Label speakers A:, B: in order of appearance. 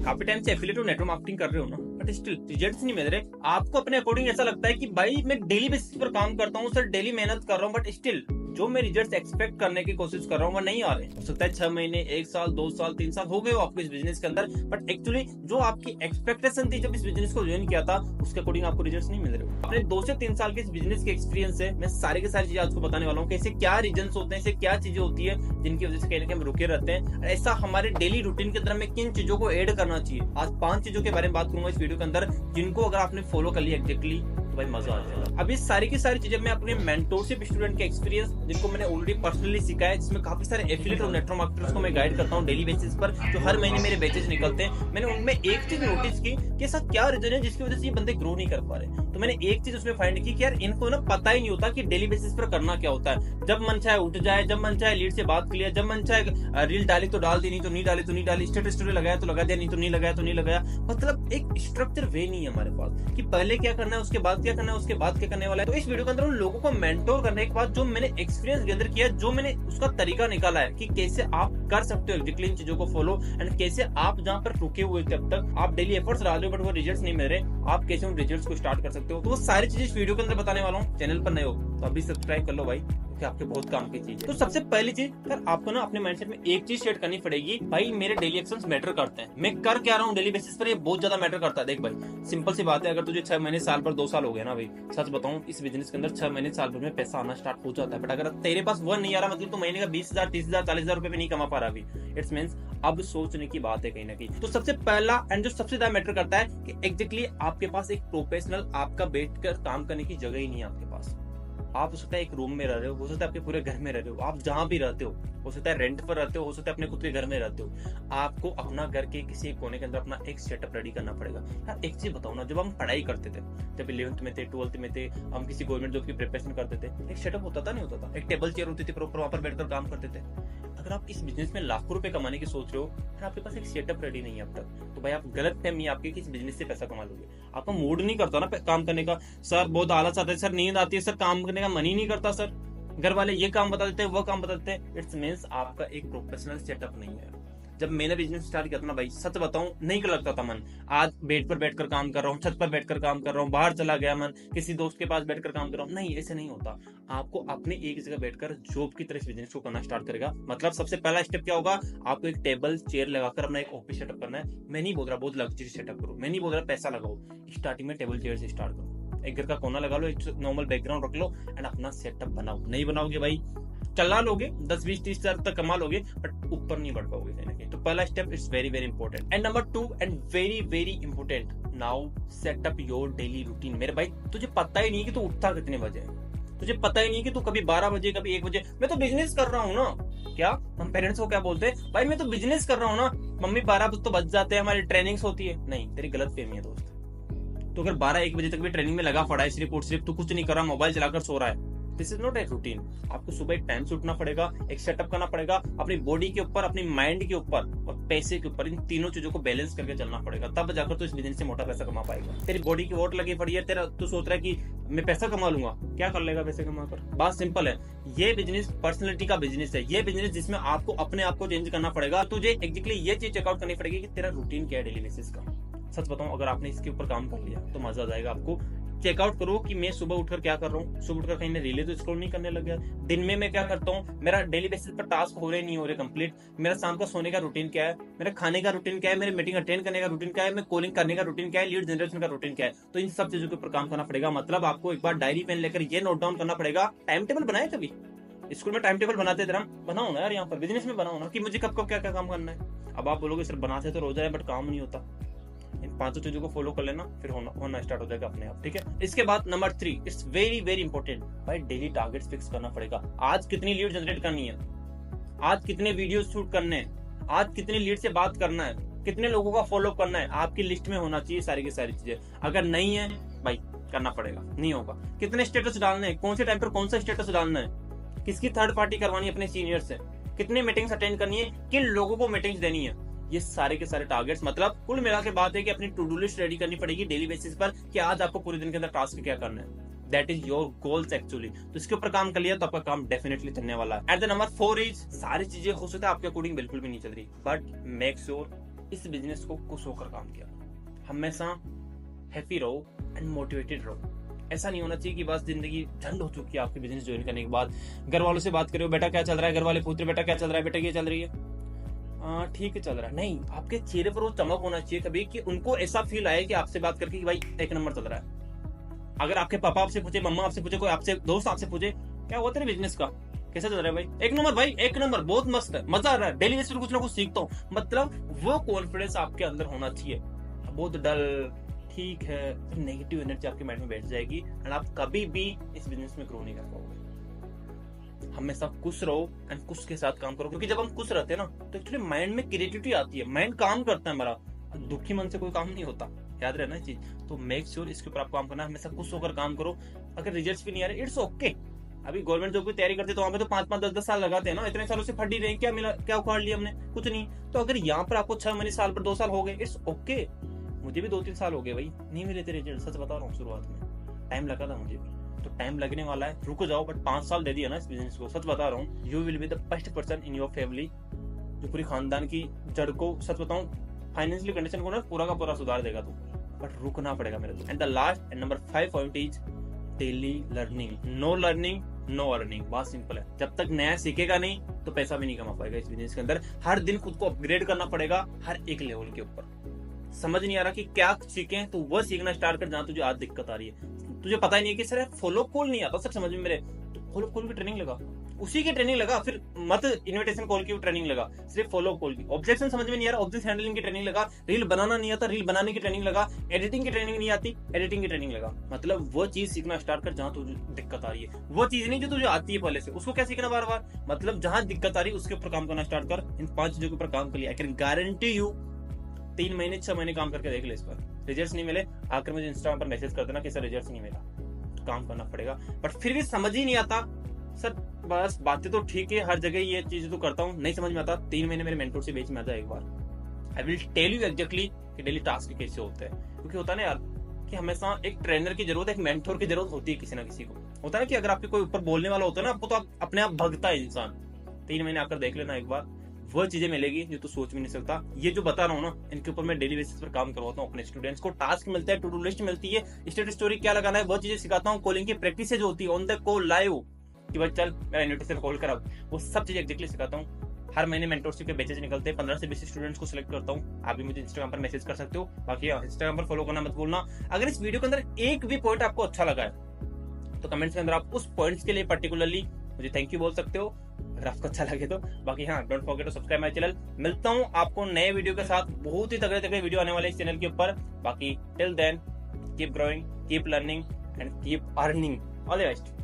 A: काफी टाइम से एफिलिएट और नेटवर्क मार्केटिंग कर रहे हो ना, बट स्टिल रिजल्ट्स नहीं मिल रहे। आपको अपने अकॉर्डिंग ऐसा लगता है कि भाई मैं डेली बेसिस पर काम करता हूँ सर, डेली मेहनत कर रहा हूँ, बट स्टिल जो मैं रिजल्ट्स एक्सपेक्ट करने की कोशिश कर रहा हूँ वो नहीं आ रहे। हो सकता है 6 महीने, 1 साल, 2 साल, 3 साल हो गए हो आपको इस बिजनेस के अंदर, बट एक्चुअली जो आपकी एक्सपेक्टेशन थी जब इस बिजनेस को ज्वाइन किया था उसके अकॉर्डिंग आपको रिजल्ट्स नहीं मिल रहे। अपने 2 से 3 साल के इस बिजनेस के एक्सपीरियंस से मैं सारी की सारी चीजें आपको बताने वाला हूँ कि ऐसे क्या रीजंस होते हैं, ऐसे क्या चीजें होती है जिनकी वजह से कहीं ना कहीं हम रुके रहते हैं। ऐसा हमारे डेली रूटीन के अंदर हमें किन चीजों को ऐड करना चाहिए, आज 5 चीजों के बारे में बात करूंगा इस वीडियो के अंदर, जिनको अगर आपने फॉलो कर लिया एग्जैक्टली तो भाई मजा आ जाएगा। अब इस सारी की सारी चीजें मैं अपने मेंटोरशिप स्टूडेंट के एक्सपीरियंस, जिनको मैंने ऑलरेडी पर्सनली सिखाया है, जिसमें काफी सारे एफिलिएट और नेटवर्क मार्केटर्स को मैं गाइड करता हूँ डेली बेसिस पर, जो हर महीने मेरे बैचेज निकलते हैं। मैंने उनमें एक चीज नोटिस की कि ऐसा क्या रीजन है जिसकी वजह से ये बंदे ग्रो नहीं कर पा रहे। तो मैंने एक चीज उसमें फाइंड की कि यार इनको ना पता ही नहीं होता कि डेली बेसिस पर करना क्या होता है। जब मन चाहे उठ जाए, जब मन चाहे लीड से बात कर लिया, जब मन चाहे रील डाली तो डाल दी, नहीं तो नहीं डाली तो नहीं डाली, स्टेटस स्टोरी लगाया तो लगा दिया, नहीं तो नहीं लगाया तो नहीं लगाया। मतलब एक स्ट्रक्चर वे नहीं है हमारे पास कि पहले क्या करना है, उसके बाद क्या करना है, उसके बाद क्या करने वाला है। तो इस वीडियो के अंदर उन लोगों को मेंटोर करने के बाद जो मैंने एक्सपीरियंस गैदर किया, जो मैंने उसका तरीका निकाला है कि कैसे आप कर सकते हो एग्जैक्टली इन चीजों को फॉलो, एंड कैसे आप जहां पर रुके हुए थे अब तक, आप डेली एफर्ट्स डाल रहे हो बट वो रिजल्ट्स नहीं मिल रहे, आप कैसे उन रिजल्ट्स को स्टार्ट कर सकते हो। तो वो सारी चीजें इस वीडियो के अंदर बताने वाला हूँ। चैनल पर नए हो तो अभी सब्सक्राइब कर लो भाई, कि आपके बहुत काम की चीज है। तो सबसे पहली चीज सर, आपको ना अपने माइंडसेट में एक चीज सेट करनी पड़ेगी, भाई मेरे डेली एक्शंस मैटर करते हैं, मैं कर क्या रहा हूँ डेली बेसिस पर, ये बहुत ज्यादा मैटर करता है। देख भाई सिंपल सी बात है, अगर तुझे 6 महीने, साल भर, 2 साल हो गया ना भाई, सच बताऊं इस बिजनेस के अंदर 6 महीने, साल भर में पैसा आना स्टार्ट हो जाता है, बट अगर तेरे पास वो नहीं आ रहा, मतलब तो महीने का 20,000, 30,000, 40,000 रुपए भी नहीं कमा पा रहा अभी, इट्स मीन्स अब सोचने की बात है कहीं ना कहीं। तो सबसे पहला एंड जो सबसे ज्यादा मैटर करता है कि एग्जैक्टली आपके पास एक प्रोफेशनल आपका बैठकर काम करने की जगह ही नहीं है आपके पास। आप हो सकता है एक रूम में रह रहे हो सकता है आपके पूरे घर में रह रहे हो, आप जहां भी रहते हो सकता है रेंट पर रहते हो सकता है अपने खुद के घर में रहते हो, आपको अपना घर के किसी एक कोने के अंदर अपना एक सेटअप रेडी करना पड़ेगा। यार एक चीज बताओ ना, जब हम पढ़ाई करते थे, जब 11th में थे, 12th में थे, हम किसी गवर्नमेंट जॉब की प्रिपरेशन करते थे, एक सेटअप होता था नहीं होता था, एक टेबल चेयर होती थी, प्रॉपर वहां पर बैठकर काम करते थे। अगर आप इस बिजनेस में लाखों रुपए कमाने की सोच रहे हो फिर आपके पास एक सेटअप रेडी नहीं है अब तक, तो भाई आप गलत फहमी आपकी कि इस बिजनेस से पैसा कमा लोगे। आपका मूड नहीं करता ना काम करने का, सर बहुत आलस आता है, सर नींद आती है, सर काम करने का मन ही नहीं करता, सर घर वाले ये काम बता देते हैं, वो काम बता देते हैं, इट्स मींस आपका एक प्रोफेशनल सेटअप नहीं है। जब मैंने बिजनेस स्टार्ट किया था ना भाई, सच बताऊं नहीं लगता था मन, आज बेड पर बैठकर काम कर रहा हूँ, छत पर बैठकर काम कर रहा हूँ, बाहर चला गया मन, किसी दोस्त के पास बैठकर काम कर रहा हूँ, नहीं ऐसे नहीं होता। आपको अपने एक जगह बैठकर जॉब की तरह इस बिजनेस को करना स्टार्ट करेगा। मतलब सबसे पहला स्टेप क्या होगा, आपको एक टेबल चेयर लगाकर अपना एक ऑफिस सेटअप करना है। मैं नहीं बोल रहा बहुत लग्जरी सेटअप करो, मैं नहीं बोल रहा पैसा लगाओ, स्टार्टिंग में टेबल चेयर से स्टार्ट करो, एक घर का कोना लगा लो, एक नॉर्मल बैकग्राउंड रख लो एंड अपना सेटअप बनाओ। नहीं बनाओगे भाई चला लोगे 10, 20, 30 हजार तक कमा लोगे बट ऊपर नहीं बढ़ पाओगे कहीं ना कहीं। तो पहला step it's very very important. And number 2 and very very important, now set up your daily routine. मेरे भाई तुझे पता ही नहीं कि तू उठता कितने बजे है, तुझे पता ही नहीं कि तू कभी 12 बजे कभी 1 बजे। मैं तो बिजनेस कर रहा हूँ ना, क्या हम पेरेंट्स को क्या बोलते हैं, भाई मैं तो बिजनेस कर रहा हूँ ना, मम्मी 12 बजे तो बच जाते हैं, हमारी ट्रेनिंग्स होती है। नहीं, तेरी गलत फहमी है दोस्त। तो अगर 12-1 बजे तक भी ट्रेनिंग में लगा पड़ा है, सिर्फ तू कुछ नहीं कर रहा, मोबाइल चलाकर सो रहा है, this is not a routine. आपको सुबह एक टाइम से उठना पड़ेगा, एक सेटअप करना पड़ेगा, अपनी बॉडी के ऊपर, अपनी माइंड के ऊपर और पैसे के ऊपर, इन तीनों चीजों को बैलेंस करके चलना पड़ेगा, तब जाकर तो इस बिजनेस से मोटा पैसा कमा पाएगा। तेरी बॉडी की वोट लगी पड़ी है, तेरा तू सोच रहा है कि मैं पैसा कमा लूंगा, क्या कर लेगा पैसे कमा कर। बात सिंपल है, ये बिजनेस पर्सनैलिटी का बिजनेस है, ये बिजनेस जिसमें आपको अपने आप को चेंज करना पड़ेगा। तुझे एग्जैक्टली ये चीज चेकआउट करनी पड़ेगी कि तेरा रूटीन क्या है डेली बेसिस का। सच बताऊं अगर आपने इसके ऊपर काम कर लिया तो मजा आ जाएगा आपको। चेकआउट करो कि मैं सुबह उठकर क्या कर रहा हूँ, सुबह उठकर कहीं मैं रीले तो स्क्रॉल नहीं करने लग गया, दिन में मैं क्या करता हूँ, मेरा डेली बेसिस पर टास्क हो रहे नहीं हो रहे कंप्लीट, मेरा शाम का सोने का रूटीन क्या है, मेरा खाने का रूटीन क्या है, मेरी मीटिंग अटेंड करने का रूटीन क्या है, मैं कॉलिंग करने का रूटीन क्या है, लीड जनरेशन का रूटीन क्या है। तो इन सब चीजों के ऊपर काम करना पड़ेगा। मतलब आपको एक बार डायरी पेन लेकर ये नोट डाउन करना पड़ेगा। टाइम टेबल बनाए कभी स्कूल में टाइम टेबल बनाते थे, बनाओ ना यार, यहाँ पर बिजनेस में बनाओ ना कि मुझे कब कब क्या क्या काम करना है। अब आप बोलोगे सर बनाते तो रोज है बट काम नहीं होता, इन 5 चीजों को फॉलो कर लेना, फिर होना स्टार्ट हो जाएगा अपने आप, ठीक है। इसके बाद number 3 it's very very important, भाई डेली टारगेट्स फिक्स करना पड़ेगा। आज कितनी लीड जनरेट करनी है, आज कितने वीडियो शूट करने हैं, आज कितनी लीड से बात करना है, कितने लोगों का फॉलो करना है, आपकी लिस्ट में होना चाहिए सारी की सारी चीजें। अगर नहीं है भाई करना पड़ेगा, नहीं होगा। कितने स्टेटस डालने हैं, कौन से टाइम पर कौन सा स्टेटस डालना है, किसकी थर्ड पार्टी करवानी है अपने सीनियर से, कितने मीटिंग्स अटेंड करनी है, किन लोगों को मीटिंग्स देनी है, ये सारे के सारे टारगेट्स। मतलब कुल मिला के बात है कि अपनी टू डू लिस्ट रेडी करनी पड़ेगी डेली बेसिस पर कि आज आपको पूरे दिन के अंदर टास्क क्या करना है। That is your goals actually. तो इसके ऊपर काम कर लिया तो आपका काम डेफिनेटली चलने वाला है। एट द नंबर 4 इज सारी चीजें हो सकता है आपके अकॉर्डिंग बिल्कुल भी नहीं चल रही, बट मेक श्योर इस बिजनेस को खुश होकर काम किया। हमेशा हैप्पी रहो एंड मोटिवेटेड रहो। ऐसा नहीं होना चाहिए कि बस जिंदगी झंड हो चुकी है आपके बिजनेस ज्वाइन करने के बाद, घर वालों से बात करो, बेटा क्या चल रहा है, घर वाले पूछ रहे बेटा क्या चल रहा है, बेटा ये चल रही है, ठीक है चल रहा है। नहीं, आपके चेहरे पर वो चमक होना चाहिए कभी कि उनको ऐसा फील आए कि आपसे बात करके कि भाई एक नंबर चल रहा है। अगर आपके पापा आपसे पूछे, मम्मा आपसे पूछे, कोई आपसे दोस्त आपसे पूछे क्या हुआ तेरे बिजनेस का, कैसा चल रहा है भाई, एक नंबर भाई, एक नंबर, बहुत मस्त है, मजा आ रहा है, डेली बेसिस पर कुछ ना कुछ सीखता हूँ, मतलब वो कॉन्फिडेंस आपके अंदर होना चाहिए। बहुत डल ठीक है, फिर नेगेटिव एनर्जी आपके माइंड में बैठ जाएगी एंड आप कभी भी इस बिजनेस में ग्रो नहीं कर पाओगे। हमेशा खुश रहो एंड खुश के साथ काम करो, क्योंकि जब हम खुश रहते हैं ना तो एक्चुअली माइंड में क्रिएटिविटी आती है, माइंड काम करता है हमारा। दुखी मन से कोई काम नहीं होता, याद रहना चीज। तो मेक श्योर इसके ऊपर आप काम करना, हमेशा खुश होकर काम करो। अगर रिजल्ट्स भी नहीं आ रहे, इट्स ओके। अभी गवर्नमेंट जॉब की तैयारी करते तो वहां पे तो 5-5, 10-10 साल लगाते हैं ना, इतने सालों से फट ही रहे, क्या मिला, क्या उखाड़ लिया हमने, कुछ नहीं। तो अगर यहाँ पर आपको 6 महीने, साल पर 2 साल हो गए, इट्स ओके। मुझे भी 2-3 साल हो गए भाई, नहीं मिले थे रिजल्ट, सच बता रहा हूँ। शुरुआत में टाइम लगा था मुझे भी, तो टाइम लगने वाला है, रुको जाओ, बट 5 साल दे दिया ना इस बिजनेस को, सच बता रहा हूँ। You will be the best person in your family, जो पूरी खानदान की जड़ को, सच बताऊं, फाइनेंशियल कंडीशन को ना पूरा का पूरा सुधार देगा तू, बट रुकना पड़ेगा मेरे को। And the last and number 5 point is daily learning. No learning no earning, बहुत सिंपल है। जब तक नया सीखेगा नहीं तो पैसा भी नहीं कमा पाएगा इस बिजनेस के अंदर। हर दिन खुद को अपग्रेड करना पड़ेगा हर एक लेवल के ऊपर। समझ नहीं आ रहा कि क्या सीखें, तो वह सीखना स्टार्ट कर जहां तुझे आज दिक्कत आ रही है। तुझे पता ही नहीं है कि सर फॉलो कॉल नहीं आता सर समझ में मेरे, तो फॉलो कॉल की ट्रेनिंग लगा, उसी की ट्रेनिंग लगा, फिर मत इनविटेशन कॉल की ट्रेनिंग लगा, सिर्फ फॉलो कॉल की। ऑब्जेक्शन समझ में नहीं आ रहा, ऑब्जेक्शन हैंडलिंग की ट्रेनिंग लगा। रील बनाना नहीं आता, रील बनाने की ट्रेनिंग लगा। एडिटिंग की ट्रेनिंग नहीं आती, एडिटिंग की ट्रेनिंग लगा। मतलब वो चीज सीखना स्टार्ट कर जहां तुझे दिक्कत आ रही है, वो चीज नहीं जो तुझे आती है पहले से, उसको क्या सीखना बार बार। मतलब जहां दिक्कत आ रही है उसके ऊपर काम करना स्टार्ट कर। इन 5 चीजों के ऊपर काम कर लिया, आई कैन गारंटी यू 3 महीने 6 महीने काम करके देख ले, इस पर रिजल्ट्स नहीं मिले, आकर मुझे इंस्टाग्राम पर मैसेज कर देना कि सर रिजल्ट्स नहीं मिला। तो काम करना पड़ेगा, बट फिर भी समझ ही नहीं आता सर। बस बातें तो ठीक है, हर जगह ये चीजें तो करता हूँ, नहीं समझ में आता, 3 महीने मेरे मेंटोर से बीच में आ जाए एक बार। I will tell you exactly कि डेली टास्क कैसे होते हैं। क्योंकि होता है ना यार कि हमेशा एक ट्रेनर की जरूरत है, एक मेंटोर की जरूरत होती है किसी ना किसी को। होता है ना कि अगर आपके कोई ऊपर बोलने वाला होता है ना आपको, तो आप अपने आप भगता है इंसान। 3 महीने आकर देख लेना एक बार, वो चीजें मिलेगी जो तू सोच भी नहीं सकता। ये जो बता रहा हूँ ना, इनके ऊपर मैं डेली बेसिस पर काम करवाता हूँ अपने स्टूडेंट्स को। टास्क मिलता है, टू डू लिस्ट मिलती है, स्टेटस स्टोरी क्या लगाना है, वो चीजें सिखाता हूँ। कॉलिंग की प्रैक्टिस जो होती है ऑन द कॉल लाइव, कि भाई चल मेरा इन्विटेशन कॉल करा, वो सब चीजें एग्जैक्टली सिखाता हूँ। हर महीने मेंटोरशिप के बैचेज निकलते हैं, 15 से 20 स्टूडेंट्स को सिलेक्ट करता हूँ। आप भी मुझे इंस्टाग्राम पर मैसेज कर सकते हो। बाकी इंस्टाग्राम पर फॉलो करना मत भूलना। अगर इस वीडियो के अंदर एक भी पॉइंट आपको अच्छा लगा है तो कमेंट्स के अंदर आप उस पॉइंट्स के लिए पर्टिकुलरली मुझे थैंक यू बोल सकते हो, अगर आपको अच्छा लगे तो। बाकी हाँ, don't forget to subscribe my channel. मिलता हूँ आपको नए वीडियो के साथ, बहुत ही तगड़े तगड़े वीडियो आने वाले इस चैनल के ऊपर। बाकी till then keep growing, keep learning and keep earning. All the best.